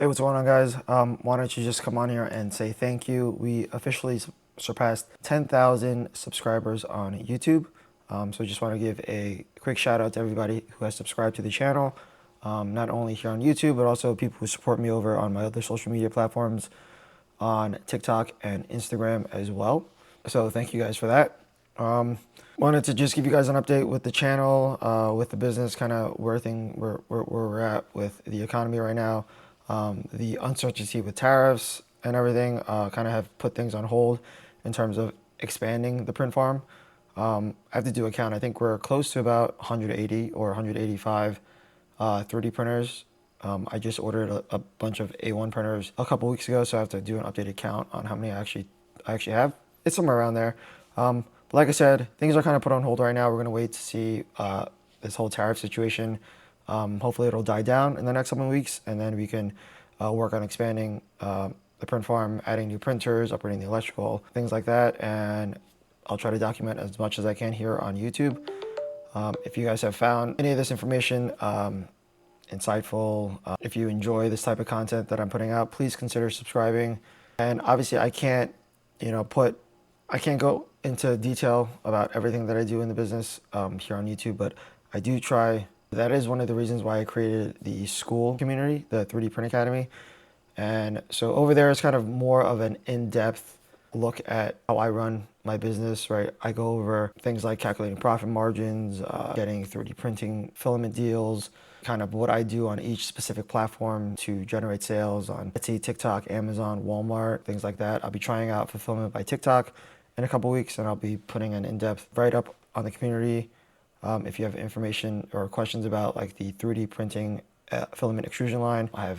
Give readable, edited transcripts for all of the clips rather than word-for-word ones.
Hey, what's going on, guys? Wanted to just come on here and say thank you. We officially surpassed 10,000 subscribers on YouTube. So just want to give a quick shout out to everybody who has subscribed to the channel, not only here on YouTube, but also people who support me over on my other social media platforms, on TikTok and Instagram as well. So thank you guys for that. Wanted to just give you guys an update with the channel, with the business, kind of where we're at with the economy right now. The uncertainty with tariffs and everything kind of have put things on hold in terms of expanding the print farm. I have to do a count. I think we're close to about 180 or 185 3D printers. I just ordered a bunch of A1 printers a couple weeks ago, so I have to do an updated count on how many I actually have. It's somewhere around there. But like I said, things are kind of put on hold right now. We're going to wait to see this whole tariff situation. Hopefully it'll die down in the next couple of weeks, and then we can work on expanding the print farm, adding new printers, upgrading the electrical, things like that. And I'll try to document as much as I can here on YouTube. If you guys have found any of this information insightful, if you enjoy this type of content that I'm putting out, please consider subscribing. And obviously I can't go into detail about everything that I do in the business here on YouTube, but I do try. That is one of the reasons why I created the Skool community, the 3D Print Academy. And so over there is kind of more of an in-depth look at how I run my business, right? I go over things like calculating profit margins, getting 3D printing filament deals, kind of what I do on each specific platform to generate sales on Etsy, TikTok, Amazon, Walmart, things like that. I'll be trying out fulfillment by TikTok in a couple weeks, and I'll be putting an in-depth write-up on the community. If you have information or questions about like the 3D printing filament extrusion line, I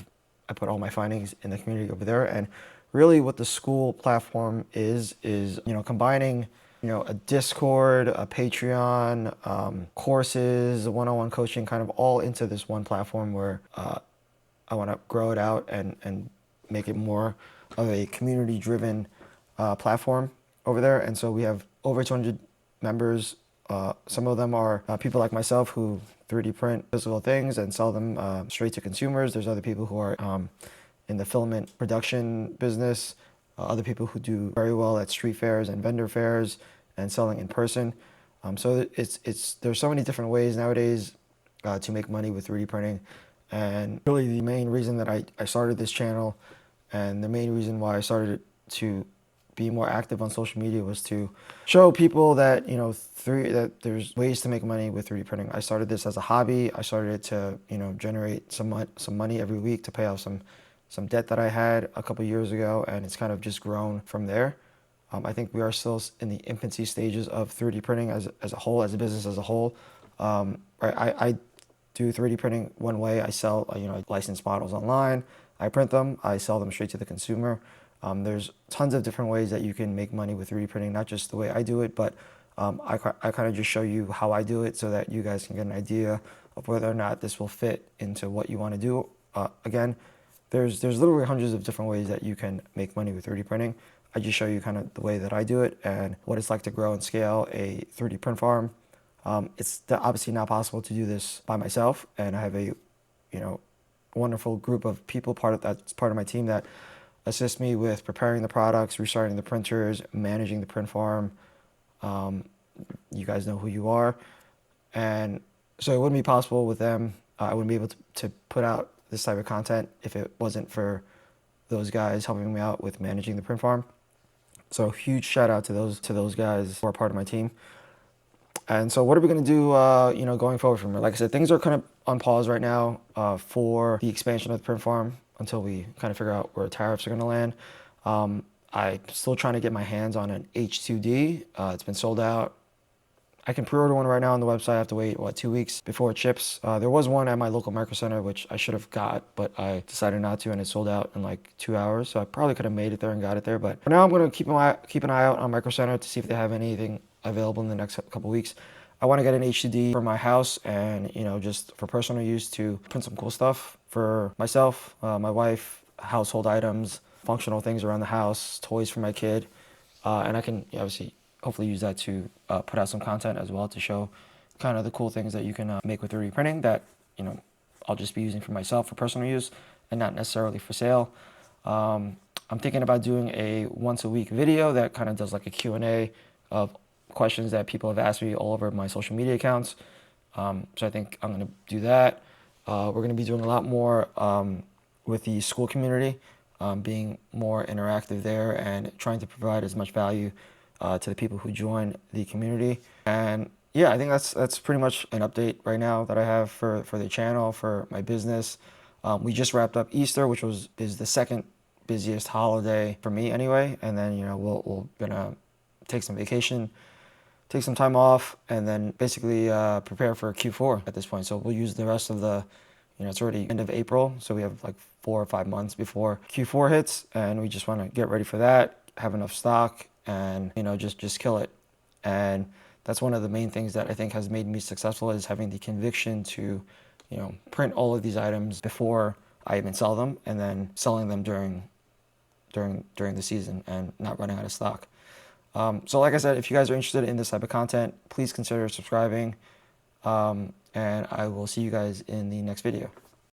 put all my findings in the community over there. And really what the Skool platform is combining, a Discord, a Patreon, courses, one-on-one coaching, kind of all into this one platform where I want to grow it out and make it more of a community-driven platform over there. And so we have over 200 members. Some of them are people like myself who 3D print physical things and sell them straight to consumers. There's other people who are in the filament production business, other people who do very well at street fairs and vendor fairs and selling in person. So there's so many different ways nowadays to make money with 3D printing. And really the main reason that I started this channel, and the main reason why I started to be more active on social media, was to show people that that there's ways to make money with 3D printing. I started this as a hobby. I started it to generate some money every week to pay off some debt that I had a couple years ago, and it's kind of just grown from there. I think we are still in the infancy stages of 3D printing as a whole, as a business as a whole. I do 3D printing one way. I sell licensed models online. I print them. I sell them straight to the consumer. There's tons of different ways that you can make money with 3D printing, not just the way I do it, but I kind of just show you how I do it so that you guys can get an idea of whether or not this will fit into what you want to do. Again, there's literally hundreds of different ways that you can make money with 3D printing. I just show you kind of the way that I do it and what it's like to grow and scale a 3D print farm. It's obviously not possible to do this by myself, and I have a wonderful group of people that's part of my team that assist me with preparing the products, restarting the printers, managing the print farm. You guys know who you are. And so it wouldn't be possible with them. I wouldn't be able to put out this type of content if it wasn't for those guys helping me out with managing the print farm. So huge shout out to those guys who are part of my team. And so what are we going to do, going forward from here? Like I said, things are kind of on pause right now for the expansion of the print farm until we kind of figure out where tariffs are going to land. I'm still trying to get my hands on an H2D. It's been sold out. I can pre-order one right now on the website. I have to wait, 2 weeks before it ships. There was one at my local micro center, which I should have got, but I decided not to, and it sold out in like 2 hours. So I probably could have made it there and got it there. But for now, I'm going to keep an eye out on micro center to see if they have anything available in the next couple weeks. I want to get an H2D for my house and, just for personal use to print some cool stuff for myself, my wife, household items, functional things around the house, toys for my kid. And I can obviously hopefully use that to put out some content as well to show kind of the cool things that you can make with 3D printing that, I'll just be using for myself for personal use. and not necessarily for sale. I'm thinking about doing a once a week video that kind of does like a Q&A of questions that people have asked me all over my social media accounts. So I think I'm going to do that. We're going to be doing a lot more with the Skool community, being more interactive there and trying to provide as much value to the people who join the community. And yeah, I think that's pretty much an update right now that I have for the channel, for my business. We just wrapped up Easter, which is the second busiest holiday for me anyway. And then, you know, we're gonna take some vacation, take some time off, and then basically prepare for Q4 at this point. So we'll use the rest of the, you know, it's already end of April, so we have like 4 or 5 months before Q4 hits, and we just want to get ready for that, have enough stock, and, you know, just kill it. And that's one of the main things that I think has made me successful, is having the conviction to, you know, print all of these items before I even sell them, and then selling them during the season and not running out of stock. So like I said, if you guys are interested in this type of content, please consider subscribing, and I will see you guys in the next video.